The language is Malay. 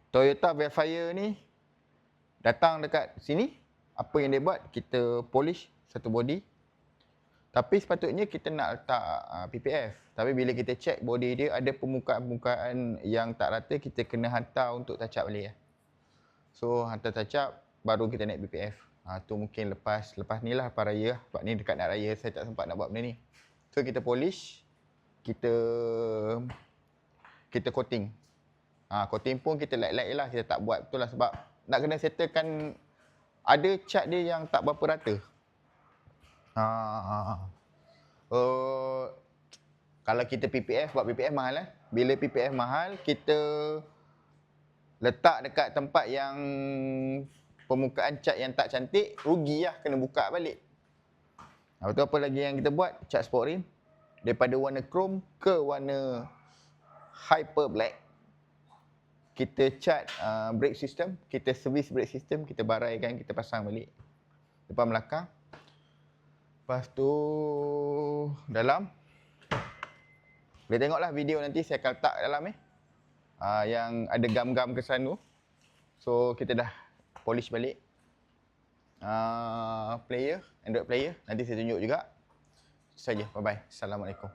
Toyota Velfire ni datang dekat sini, apa yang dia buat, kita polish satu body. Tapi sepatutnya kita nak letak PPF. Tapi bila kita check body dia ada permukaan-permukaan yang tak rata, kita kena hantar untuk touch up balik. So hantar touch up, baru kita naik PPF. Tu mungkin lepas ni lah, lepas raya. Sebab ni dekat nak raya, saya tak sempat nak buat benda ni. So kita polish, kita coating. Coating pun kita light-light je lah, kita tak buat betul lah sebab nak kena settlekan, ada cat dia yang tak berapa rata. Kalau kita PPF, buat PPF mahal Bila PPF mahal, kita letak dekat tempat yang permukaan cat yang tak cantik, rugi lah, kena buka balik. Lepas tu apa lagi yang kita buat? Cat sport rim. Daripada warna chrome ke warna hyper black, kita cat brake system, kita service brake system, kita baraikan, kita pasang balik depan belakang. Lepas tu dalam, boleh tengoklah video nanti saya akan letak dalam yang ada gam-gam kesan tu. So kita dah polish balik player, Android player, nanti saya tunjuk juga. Itu saja, bye bye. Assalamualaikum.